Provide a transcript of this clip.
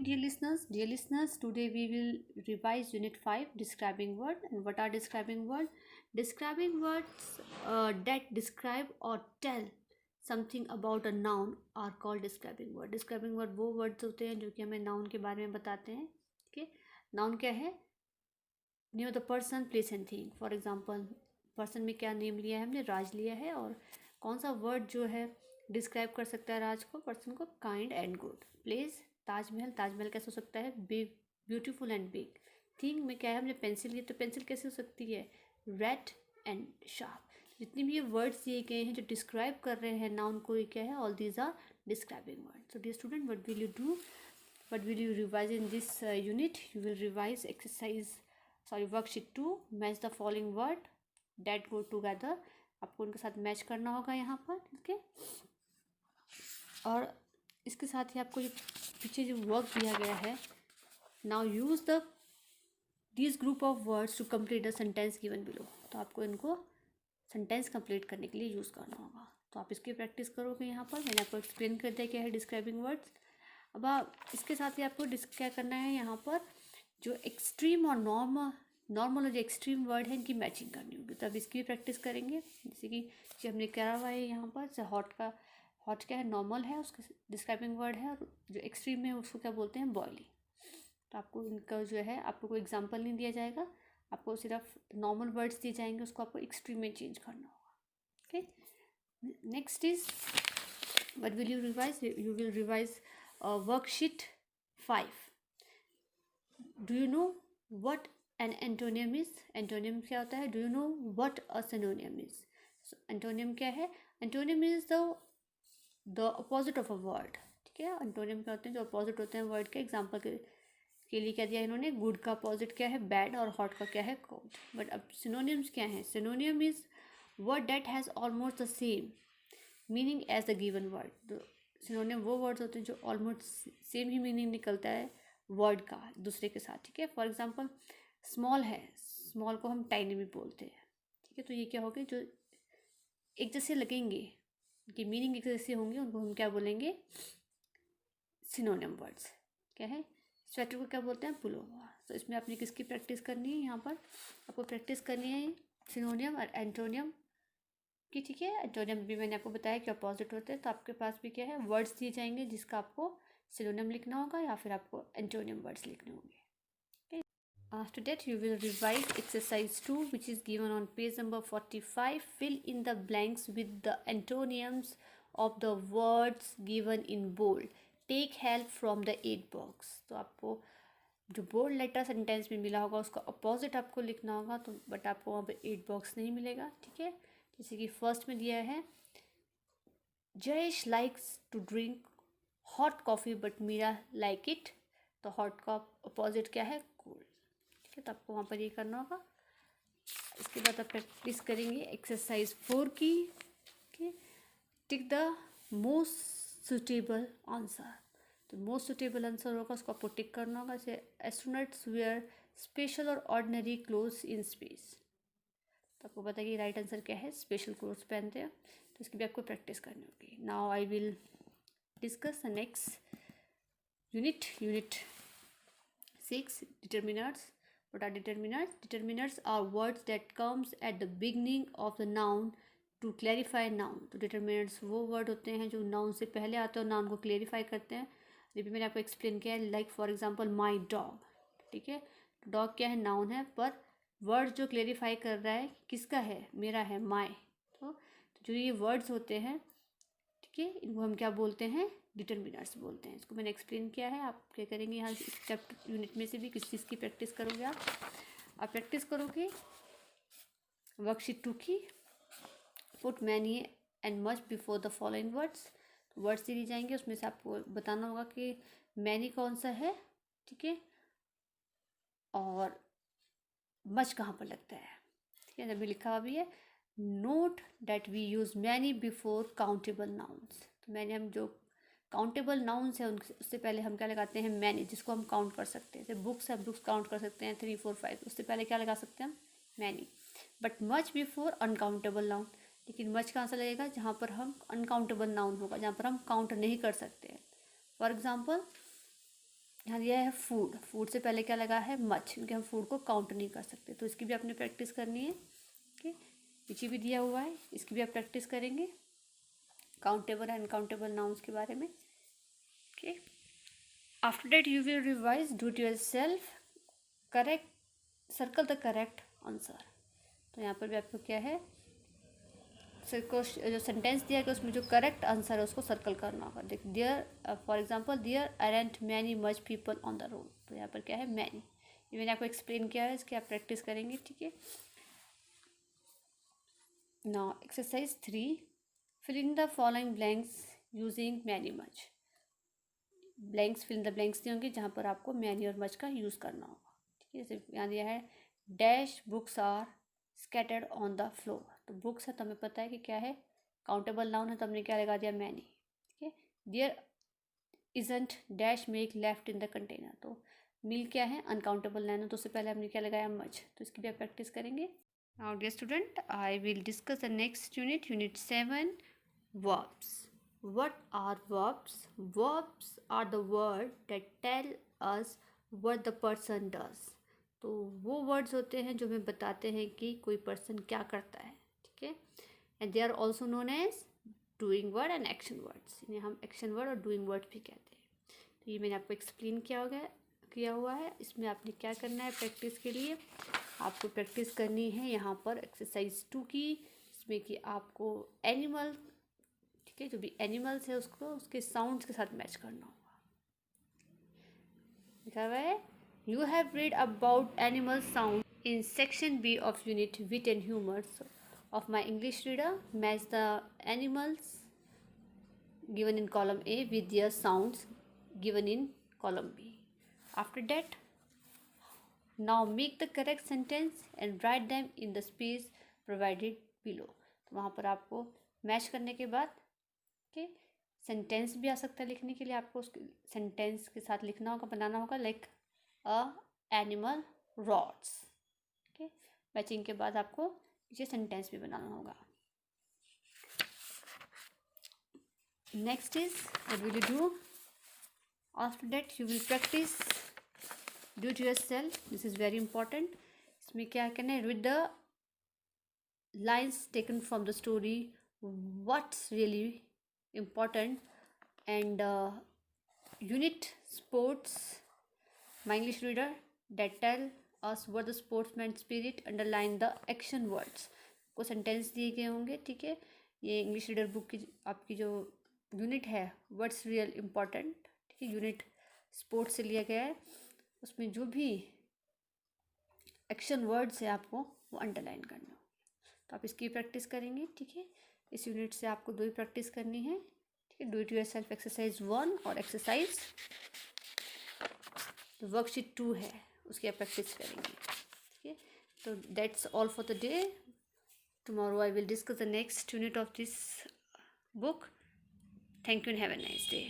Dear listeners, today we will revise Unit 5, describing word. And what are describing word? Describing words that describe or tell something about a noun are called describing word. Describing word वो words होते हैं जो कि हमें noun के बारे में बताते हैं. ठीक है, noun क्या है? Name the person, place and thing. For example, person में क्या नेम लिया है हमने? राज लिया है. और कौन सा वर्ड जो है डिस्क्राइब कर सकता है राज को, पर्सन को? Kind and good. Place, Taj Mahal. Taj Mahal कैसे हो सकता है? Big, beautiful and big. Thing में क्या है? हमने पेंसिल ली, तो पेंसिल कैसे हो सकती है? Red and sharp. जितने भी ये वर्ड्स दिए गए हैं जो डिस्क्राइब कर रहे हैं नाउन को, ये क्या है? All these are describing word. So dear student, what will you do? What will you revise in this unit? You will revise worksheet 2. Match the following word that go together. आपको उनके साथ match करना होगा यहाँ पर. ठीक है, और इसके साथ ही आपको जो पीछे जो वर्क दिया गया है, now use this group of words to complete the sentence given below. तो आपको इनको सेंटेंस कंप्लीट करने के लिए यूज़ करना होगा. तो आप इसकी प्रैक्टिस करोगे. यहाँ पर मैंने आपको एक्सप्लेन कर दिया क्या है डिस्क्राइबिंग वर्ड्स. अब आप इसके साथ ही आपको क्या करना है, यहाँ पर जो एक्सट्रीम और नॉर्मल और जो एक्सट्रीम वर्ड है इनकी मैचिंग करनी होगी. तब इसकी भी प्रैक्टिस करेंगे. जैसे कि जो हमने करा हुआ है यहाँ पर, जैसे हॉट क्या है? नॉर्मल है, उसका डिस्क्राइबिंग वर्ड है. और जो एक्सट्रीम है उसको क्या बोलते हैं? बॉइलिंग. तो आपको इनका जो है, आपको कोई एग्जाम्पल नहीं दिया जाएगा, आपको सिर्फ नॉर्मल वर्ड्स दिए जाएंगे, उसको आपको एक्सट्रीम में चेंज करना होगा. Okay, next is what will you revise? You will revise worksheet 5. Do you know what an antonym is? Antonym क्या होता है? Do you know what a synonym is? So, antonym क्या है? Antonym is the opposite of a word. ठीक है, antonym क्या होते हैं? जो opposite होते हैं word के. एग्जाम्पल के लिए क्या दिया इन्होंने? good का opposite क्या है? bad. और hot का क्या है? cold. But अब synonyms क्या है? Synonym is word that has almost the same meaning as the given word. Synonym वो वर्ड्स होते हैं जो ऑलमोस्ट सेम ही मीनिंग निकलता है वर्ड का दूसरे के साथ. ठीक है, फॉर एग्जांपल स्मॉल है, स्मॉल को हम टाइनी भी बोलते हैं. ठीक है, तो ये क्या होगा? जो एक जैसे लगेंगे, कि मीनिंग एक जैसे होंगे, उनको हम क्या बोलेंगे? Synonym words. क्या है? स्वेटर को क्या बोलते हैं? पुलोवर. तो इसमें आपने किसकी प्रैक्टिस करनी है? यहाँ पर आपको प्रैक्टिस करनी है सिनोनियम और एंटोनियम कि. ठीक है, एंटोनियम भी मैंने आपको बताया कि अपोजिट होते हैं. तो आपके पास भी क्या है? वर्ड्स दिए जाएंगे जिसका आपको सिनोनिम लिखना होगा या फिर आपको एंटोनियम वर्ड्स लिखने होंगे. After that you will revise exercise 2 which is given on page number 45. Fill in the blanks with the antonyms of the words given in bold. Take help from the aid box. तो आपको जो bold letter sentence में मिला होगा उसका opposite आपको लिखना होगा. तो बट आपको वहाँ पे एड बॉक्स नहीं मिलेगा. ठीक है, जैसे कि फर्स्ट में दिया है Jayesh likes to drink hot coffee but Meera like it. तो हॉट का अपोजिट क्या है? कोल्ड. ठीक है, तो आपको वहाँ पर ये करना होगा. इसके बाद आप प्रैक्टिस करेंगे एक्सरसाइज 4 की. Tick the most suitable answer. तो मोस्ट सुटेबल आंसर होगा, उसको आपको टिक करना होगा. जैसे एस्ट्रोनॉट्स वेयर स्पेशल और ऑर्डिनरी क्लोथ्स इन स्पेस. तो आपको पता है कि राइट आंसर क्या है? स्पेशल क्लोथ्स पहनते हैं. तो इसकी भी आपको प्रैक्टिस करनी होगी. Now I will discuss the next unit 6, determiners. What are determiners? Determiners are words that comes at the beginning of the noun to clarify noun. तो डिटर्मिनर्स वो वर्ड होते हैं जो नाउन से पहले आते हैं और नाउन को क्लैरिफाई करते हैं. ये भी मैंने आपको एक्सप्लेन किया है. Like for example my dog. ठीक है, डॉग क्या है? नाउन है, पर वर्ड जो क्लेरिफाई कर रहा है किसका है? मेरा है, माय. तो जो ये वर्ड्स होते हैं, ठीक है, इनको हम क्या बोलते हैं? डिटर्मिनर्स बोलते हैं. इसको मैंने एक्सप्लेन किया है. आप क्या करेंगे यहाँ इस चैप्टर यूनिट में से भी किस चीज़ की प्रैक्टिस करोगे? आप प्रैक्टिस करोगे वर्कशीट 2 की. Put many and much before the following words. Words दिए जाएंगे, उसमें से आपको बताना होगा कि मैनी कौन सा है. ठीक है, और मच कहाँ पर लगता है. ठीक है, अभी लिखा हुआ भी है. Note that we use many before countable nouns. तो मैंने हम जो काउंटेबल नाउन्स है उससे पहले हम क्या लगाते हैं? मैनी, जिसको हम काउंट कर सकते हैं. जैसे बुक्स है, बुक्स काउंट कर सकते हैं 3, 4, 5. उससे पहले क्या लगा सकते हैं हम? Many. But much before uncountable noun. लेकिन मच कहाँ से लगेगा? जहाँ पर हम अनकाउंटेबल नाउन होगा, जहाँ पर हम काउंट नहीं कर सकते हैं. फॉर एग्जाम्पल यहाँ दिया है फूड, फूड से पहले क्या लगा है मच, क्योंकि हम फूड को काउंट नहीं कर सकते, तो इसकी भी आपने प्रैक्टिस करनी है। ओके, पीछे भी दिया हुआ है, इसकी भी आप प्रैक्टिस करेंगे काउंटेबल एंड अनकाउंटेबल नाउन्स के बारे में। Okay, after that you will revise, do it yourself, correct, circle the correct answer. तो यहाँ पर भी आपको क्या है, जो सेंटेंस दिया गया उसमें जो करेक्ट आंसर है उसको सर्कल करना होगा। देख, there for example there aren't many much people on the road, तो यहाँ पर क्या है मैनी, ये मैंने आपको एक्सप्लेन किया है, इसकी आप प्रैक्टिस करेंगे। ठीक है, now exercise 3, fill in the following blanks using many much. Blanks, fill in the blanks दिए होंगे जहाँ पर आपको मैनी और मच का यूज़ करना होगा। ठीक है, जैसे यहाँ दिया है dash books are scattered on the floor, तो बुक्स है तो हमें पता है कि क्या है काउंटेबल नाउन है, तो हमने क्या लगा दिया मैनी। ठीक है, there isn't dash milk left in the container, तो मिल क्या है अनकाउंटेबल नाउन है, तो उससे पहले हमने क्या लगाया मच, तो इसकी भी आप प्रैक्टिस करेंगे। Now dear student, I will discuss the next unit, unit 7, verbs. What are verbs? Verbs are the word that tell us what the person does. तो वो वर्ड्स होते हैं जो हमें बताते हैं कि कोई पर्सन क्या करता है। ठीक है, and they are also known as doing word and action words, इन्हें हम एक्शन वर्ड और डूइंग वर्ड भी कहते हैं। तो ये मैंने आपको एक्सप्लेन किया हुआ है। इसमें आपने क्या करना है, प्रैक्टिस के लिए आपको प्रैक्टिस करनी है यहाँ पर एक्सरसाइज 2 की, इसमें कि आपको एनिमल, ठीक है, जो भी एनिमल्स है उसको उसके साउंड्स के साथ मैच करना होगा। लिखा हुआ है you have read about animal sound in section B of unit wit and humours of my English reader, match the animals given in column A with their sounds given in column B. After that, now make the correct sentence and write them in the space provided below. तो वहाँ पर आपको match करने के बाद के sentence भी आ सकता है लिखने के लिए, आपको उसके सेंटेंस के साथ लिखना होगा, बनाना होगा लाइक अ एनिमल रॉड्स। ओके, मैचिंग के बाद आपको ये सेंटेंस भी बनाना होगा। Next is what will you do after that, you will practice, do it yourself, this is very important. इसमें क्या करना है, read the lines taken from the story, what's really important, and unit sports, my English reader, that tell us what the sportsman spirit, underline the action words। को sentence दिए गए होंगे। ठीक है, ये इंग्लिश रीडर बुक की आपकी जो यूनिट है वर्ड्स रियल इम्पॉर्टेंट, ठीक है, यूनिट स्पोर्ट्स से लिया गया है, उसमें जो भी एक्शन वर्ड्स है आपको वो अंडरलाइन करना हो, तो आप इसकी प्रैक्टिस करेंगे। ठीक है, इस यूनिट से आपको 2 ही प्रैक्टिस करनी है। ठीक है, डू इट योरसेल्फ एक्सरसाइज 1 और एक्सरसाइज वर्कशीट 2 है उसकी आप प्रैक्टिस करेंगे। ठीक है, तो that's all for the day. Tomorrow I will discuss the next unit of this book. Thank you and have a nice day.